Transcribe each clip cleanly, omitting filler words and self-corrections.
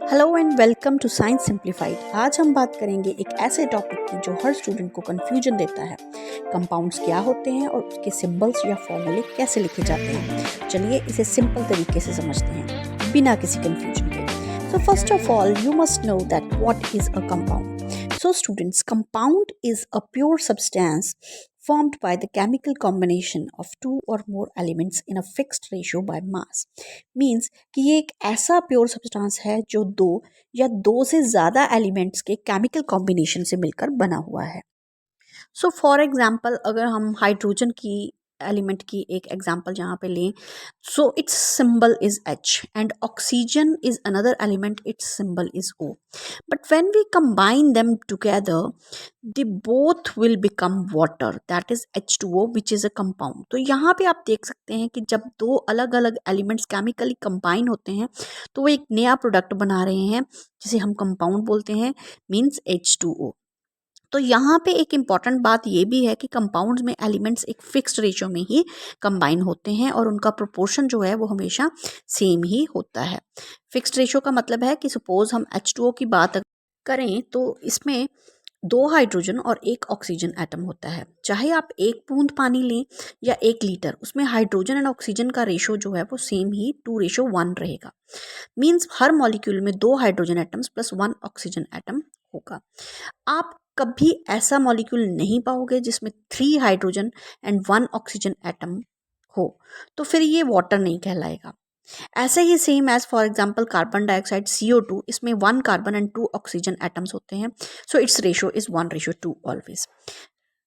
Hello and welcome to science simplified. आज हम बात करेंगे एक ऐसे टॉपिक की जो हर स्टूडेंट को कंफ्यूजन देता है। कंपाउंड्स क्या होते हैं और उसके सिंबल्स या फॉर्मूले कैसे लिखे जाते हैं। चलिए इसे सिंपल तरीके से समझते हैं बिना किसी कंफ्यूजन के। So first of all you must know that what is a compound. So students, compound is a pure substance formed by the chemical combination of two or more elements in a fixed ratio by mass. Means कि ये एक ऐसा pure substance है जो दो या दो से ज़्यादा एलिमेंट्स के केमिकल कॉम्बिनेशन से मिलकर बना हुआ है. सो फॉर एग्जाम्पल अगर हम हाइड्रोजन की एलिमेंट की एक एग्जाम्पल यहाँ पे लें, so its symbol is H and oxygen is another element, its symbol is O. But when we combine them together they both will become water, that is H2O which is a compound. तो यहाँ पे आप देख सकते हैं कि जब दो अलग अलग एलिमेंट्स केमिकली कंबाइन होते हैं तो वो एक नया प्रोडक्ट बना रहे हैं जिसे हम कंपाउंड बोलते हैं, मीन्स H2O. तो यहाँ पे एक इम्पॉर्टेंट बात ये भी है कि कंपाउंड्स में एलिमेंट्स एक फिक्स्ड रेशियो में ही कंबाइन होते हैं और उनका प्रोपोर्शन जो है वो हमेशा सेम ही होता है. फिक्स्ड रेशियो का मतलब है कि सपोज हम H2O की बात करें तो इसमें दो हाइड्रोजन और एक ऑक्सीजन एटम होता है. चाहे आप एक बूंद पानी लें या 1 लीटर, उसमें हाइड्रोजन एंड ऑक्सीजन का रेशो जो है वो सेम ही 2:1 रहेगा. मीन्स हर मॉलिक्यूल में 2 hydrogen atoms plus 1 oxygen atom होगा. आप कभी ऐसा मॉलिक्यूल नहीं पाओगे जिसमें 3 हाइड्रोजन एंड 1 ऑक्सीजन एटम हो, तो फिर ये वाटर नहीं कहलाएगा. ऐसे ही same as for example carbon dioxide CO2, इसमें 1 कार्बन एंड 2 ऑक्सीजन एटम्स होते हैं. So it's ratio is 1:2 always,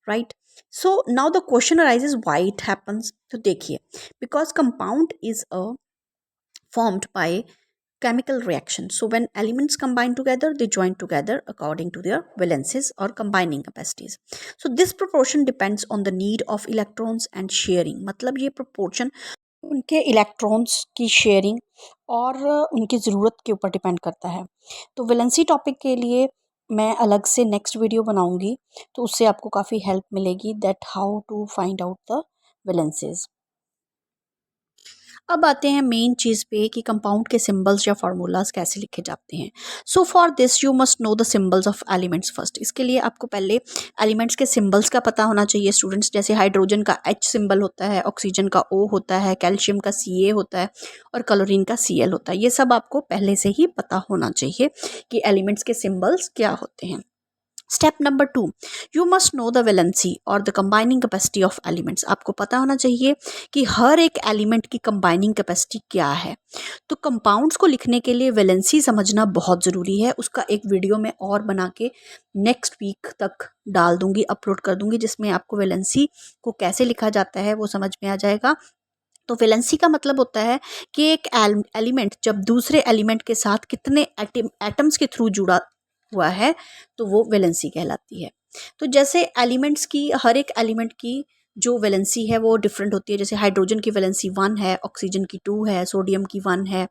right. So now the question arises why it happens. तो देखिए, because compound is a formed by chemical reaction. So when elements combine together, they join together according to their valences or combining capacities. So this proportion depends on the need of electrons and sharing. मतलब ये proportion उनके electrons की sharing और उनकी ज़रूरत के ऊपर depend करता है. तो वैलेंसी टॉपिक के लिए मैं अलग से नेक्स्ट वीडियो बनाऊंगी, तो उससे आपको काफ़ी हेल्प मिलेगी that how to find out the valences. अब आते हैं मेन चीज़ पे कि कंपाउंड के सिंबल्स या फार्मूलाज कैसे लिखे जाते हैं. So for this you must know the symbols of elements first. इसके लिए आपको पहले एलिमेंट्स के सिंबल्स का पता होना चाहिए स्टूडेंट्स. जैसे हाइड्रोजन का H सिंबल होता है, ऑक्सीजन का O होता है, कैल्शियम का Ca होता है और क्लोरीन का Cl होता है. ये सब आपको पहले से ही पता होना चाहिए कि एलिमेंट्स के सिंबल्स क्या होते हैं. Step number 2, you must know the valency और the combining capacity of elements. आपको पता होना चाहिए कि हर एक एलिमेंट की कंबाइनिंग कैपेसिटी क्या है. तो कंपाउंड्स को लिखने के लिए वैलेंसी समझना बहुत ज़रूरी है. उसका एक वीडियो मैं और बना के नेक्स्ट वीक तक डाल दूंगी, अपलोड कर दूंगी, जिसमें आपको वैलेंसी को कैसे लिखा जाता है वो समझ में आ जाएगा. तो वैलेंसी का मतलब होता है कि एक एलिमेंट जब दूसरे एलिमेंट के साथ कितने एटम्स के थ्रू जुड़ा हुआ है तो वो वैलेंसी कहलाती है. तो जैसे एलिमेंट्स की, हर एक एलिमेंट की जो वैलेंसी है वो डिफरेंट होती है. जैसे हाइड्रोजन की वैलेंसी 1 है, ऑक्सीजन की 2 है, सोडियम की 1 है,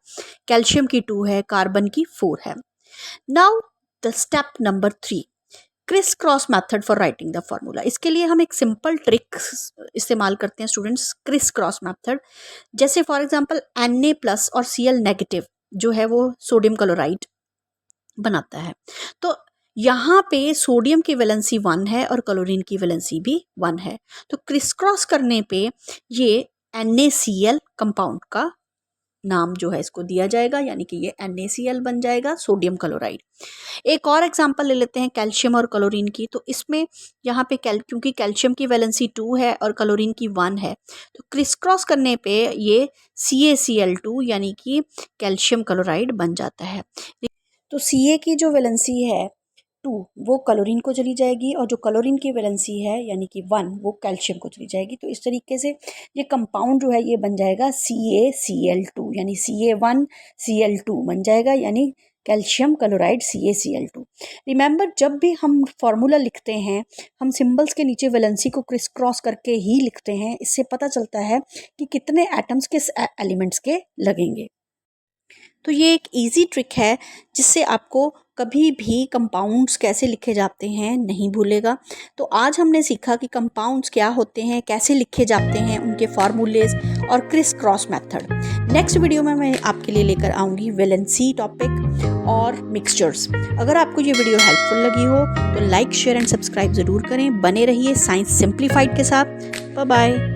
कैल्शियम की 2 है, कार्बन की 4 है. Now the step number 3, criss cross method for writing the formula. इसके लिए हम एक सिंपल ट्रिक इस्तेमाल करते हैं स्टूडेंट्स, क्रिस क्रॉस मेथड. जैसे फॉर एग्जांपल Na प्लस और Cl नेगेटिव जो है वो सोडियम क्लोराइड बनाता है. तो यहाँ पे सोडियम की वैलेंसी 1 है और क्लोरीन की वैलेंसी भी 1 है. तो क्रिस क्रॉस करने पे ये NaCl कंपाउंड का नाम जो है इसको दिया जाएगा, यानी कि ये NaCl बन जाएगा, सोडियम क्लोराइड. एक और एग्जांपल ले लेते हैं कैल्शियम और क्लोरीन की. तो इसमें यहाँ पे क्योंकि कैल्शियम की वैलेंसी 2 है और क्लोरीन की 1 है, तो क्रिस क्रॉस करने पे ये CaCl2 यानी कि कैल्शियम क्लोराइड बन जाता है. तो Ca की जो वैलेंसी है 2 वो क्लोरीन को चली जाएगी और जो क्लोरीन की वैलेंसी है यानी कि 1 वो कैल्शियम को चली जाएगी. तो इस तरीके से ये कंपाउंड जो है ये बन जाएगा CaCl2 यानी Ca1Cl2 बन जाएगा, यानी कैल्शियम क्लोराइड CaCl2. रिमेंबर, जब भी हम फार्मूला लिखते हैं हम सिंबल्स के नीचे वैलेंसी को क्रिस क्रॉस करके ही लिखते हैं. इससे पता चलता है कि कितने एटम्स किस एलिमेंट्स के लगेंगे. तो ये एक इजी ट्रिक है जिससे आपको कभी भी कंपाउंड्स कैसे लिखे जाते हैं नहीं भूलेगा। तो आज हमने सीखा कि कंपाउंड्स क्या होते हैं, कैसे लिखे जाते हैं, उनके फार्मूलेज और criss cross method. Next video में मैं आपके लिए लेकर आऊँगी वैलेंसी टॉपिक और मिक्सचर्स। अगर आपको ये वीडियो हेल्पफुल लगी हो तो लाइक, शेयर एंड सब्सक्राइब ज़रूर करें। बने रहिए साइंस सिंप्लीफाइड के साथ। Bye bye.